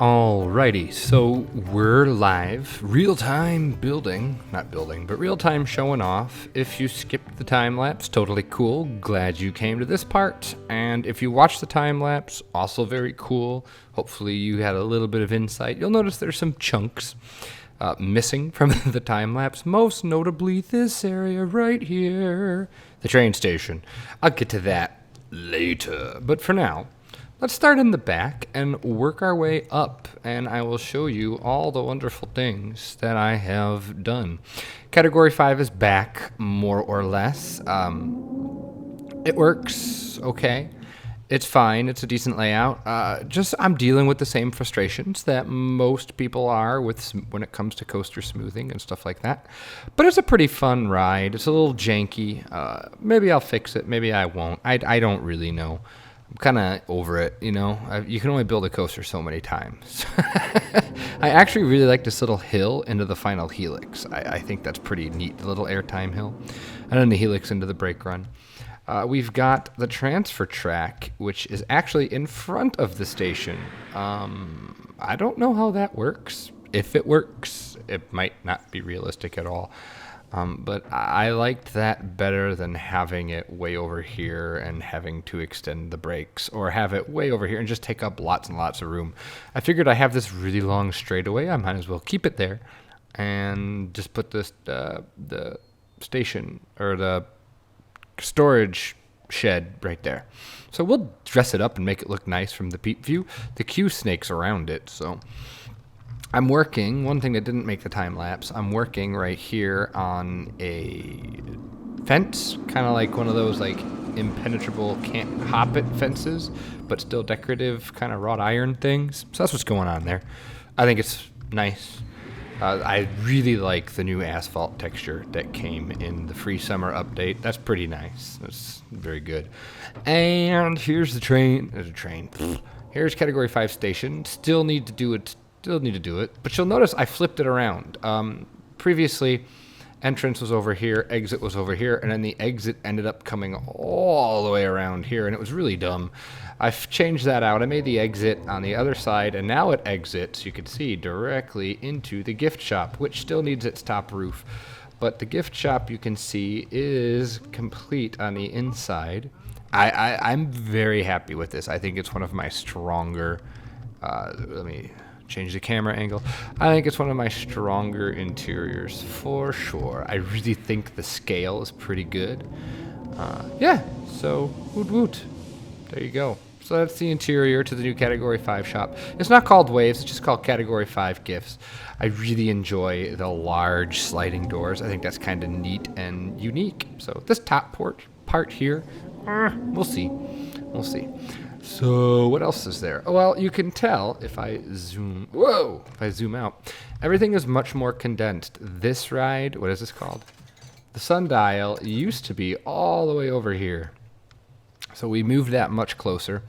Alrighty, so we're live, real-time real-time showing off. If you skipped the time-lapse, totally cool, glad you came to this part. And if you watched the time-lapse, also very cool. Hopefully you had a little bit of insight. You'll notice there's some chunks missing from the time-lapse, most notably this area right here, the train station. I'll get to that later, but for now, let's start in the back and work our way up, and I will show you all the wonderful things that I have done. Category 5 is back, more or less. It works okay. It's fine. It's a decent layout. I'm dealing with the same frustrations that most people are with when it comes to coaster smoothing and stuff like that. But it's a pretty fun ride. It's a little janky. Maybe I'll fix it. Maybe I won't. I don't really know. I'm kind of over it, you know. You can only build a coaster so many times. I actually really like this little hill into the final helix. I think that's pretty neat, the little airtime hill. And then the helix into the brake run. We've got the transfer track, which is actually in front of the station. I don't know how that works. If it works, it might not be realistic at all. But I liked that better than having it way over here and having to extend the brakes, or have it way over here and just take up lots and lots of room. I figured I have this really long straightaway. I might as well keep it there and just put this the station or the storage shed right there. So we'll dress it up and make it look nice from the peep view. The queue snakes around it, so I'm working, one thing that didn't make the time lapse, I'm working right here on a fence, kind of like one of those like impenetrable can't hop it fences, but still decorative kind of wrought iron things. So that's what's going on there. I think it's nice. I really like the new asphalt texture that came in the free summer update. That's pretty nice. That's very good. And here's the train. There's a train. Here's Category 5 station. Still need to do it, but you'll notice I flipped it around. Previously, entrance was over here, exit was over here, and then the exit ended up coming all the way around here, and it was really dumb. I've changed that out. I made the exit on the other side, and now it exits, you can see, directly into the gift shop, which still needs its top roof. But the gift shop, you can see, is complete on the inside. I'm very happy with this. I think it's one of my stronger, let me change the camera angle. I think it's one of my stronger interiors for sure. I really think the scale is pretty good. Yeah, so woot woot. There you go. So that's the interior to the new Category 5 shop. It's not called Waves, it's just called Category 5 Gifts. I really enjoy the large sliding doors. I think that's kind of neat and unique. So this top part here, we'll see. We'll see. So what else is there? Oh, well, you can tell if I zoom out, everything is much more condensed. This ride, what is this called? The sundial used to be all the way over here. So we moved that much closer.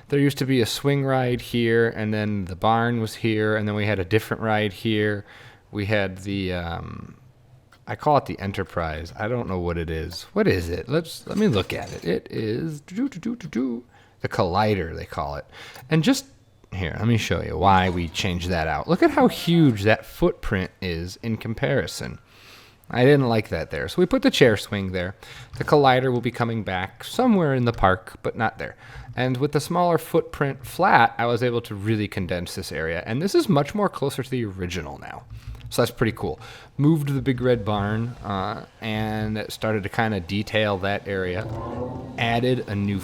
There used to be a swing ride here, and then the barn was here, and then we had a different ride here. We had the, I call it the Enterprise. I don't know what it is. What is it? Let me look at it. It is the Collider, they call it. And just here, let me show you why we changed that out. Look at how huge that footprint is in comparison. I didn't like that there. So we put the chair swing there. The Collider will be coming back somewhere in the park, but not there. And with the smaller footprint flat, I was able to really condense this area. And this is much more closer to the original now. So that's pretty cool. Moved the big red barn and started to kind of detail that area. Added a new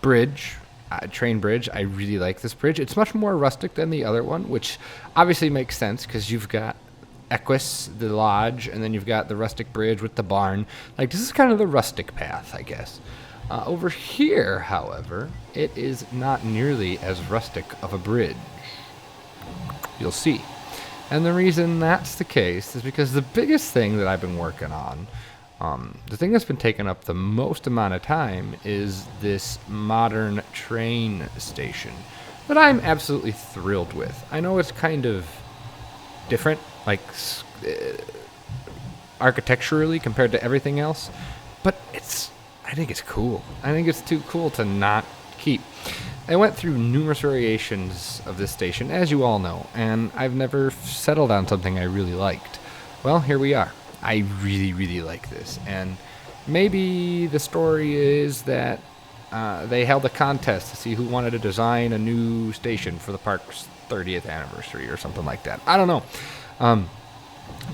bridge, train bridge. I really like this bridge. It's much more rustic than the other one, which obviously makes sense because you've got Equus, the lodge, and then you've got the rustic bridge with the barn. Like, this is kind of the rustic path, I guess. Over here, however, it is not nearly as rustic of a bridge. You'll see. And the reason that's the case is because the biggest thing that I've been working on, the thing that's been taking up the most amount of time, is this modern train station that I'm absolutely thrilled with. I know it's kind of different, like architecturally compared to everything else, but I think it's cool. I think it's too cool to not keep. I went through numerous variations of this station, as you all know, and I've never settled on something I really liked. Well, here we are. I really, really like this, and maybe the story is that they held a contest to see who wanted to design a new station for the park's 30th anniversary or something like that. I don't know.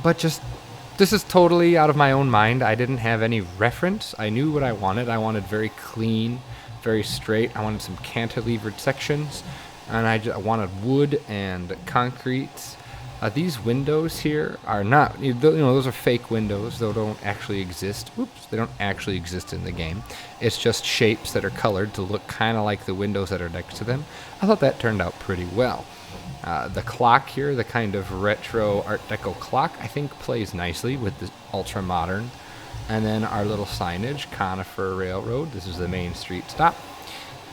But just, this is totally out of my own mind. I didn't have any reference. I knew what I wanted. I wanted very clean, very straight. I wanted some cantilevered sections, and I wanted wood and concrete. These windows here are not, those are fake windows. They don't actually exist. Oops, they don't actually exist in the game. It's just shapes that are colored to look kind of like the windows that are next to them. I thought that turned out pretty well. The clock here, the kind of retro Art Deco clock, I think plays nicely with the ultra modern. And then our little signage, Conifer Railroad. This is the main street stop.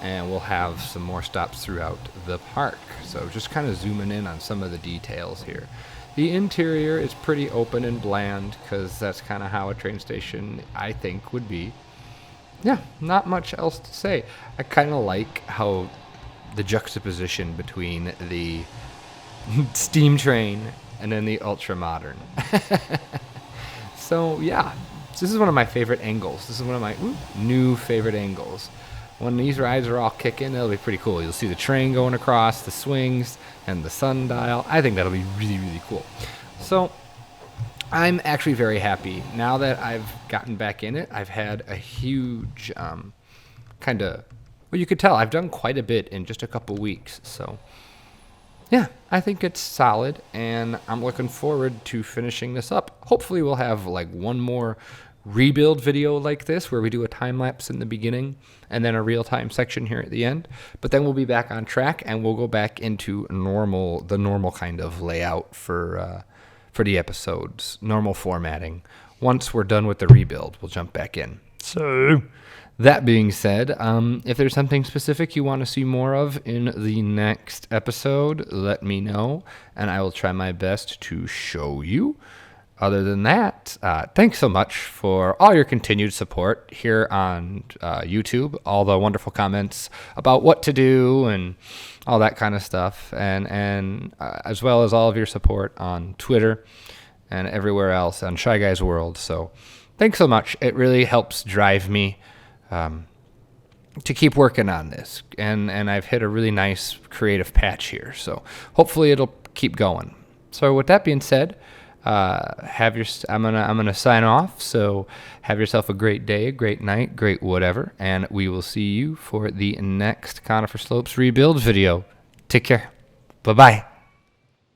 And we'll have some more stops throughout the park. So just kind of zooming in on some of the details here. The interior is pretty open and bland because that's kind of how a train station, I think, would be. Yeah, not much else to say. I kind of like how the juxtaposition between the steam train and then the ultra modern. So yeah, this is one of my favorite angles. This is one of my new favorite angles. When these rides are all kicking, it'll be pretty cool. You'll see the train going across, the swings, and the sundial. I think that'll be really, really cool. So I'm actually very happy. Now that I've gotten back in it, I've had a huge kind of, well, you could tell I've done quite a bit in just a couple weeks. So yeah, I think it's solid, and I'm looking forward to finishing this up. Hopefully we'll have like one more rebuild video like this where we do a time lapse in the beginning and then a real-time section here at the end. But then we'll be back on track, and we'll go back into the normal kind of layout for the episodes, normal formatting. Once we're done with the rebuild, we'll jump back in. So that being said, if there's something specific you want to see more of in the next episode, let me know, and I will try my best to show you. Other than that, thanks so much for all your continued support here on YouTube, all the wonderful comments about what to do and all that kind of stuff, and as well as all of your support on Twitter and everywhere else on Shy Guys World. So thanks so much. It really helps drive me to keep working on this, and I've hit a really nice creative patch here, so hopefully it'll keep going. So with that being said, I'm gonna sign off. So have yourself a great day, a great night, great whatever, and we will see you for the next Conifer Slopes rebuild video. Take care. Bye bye.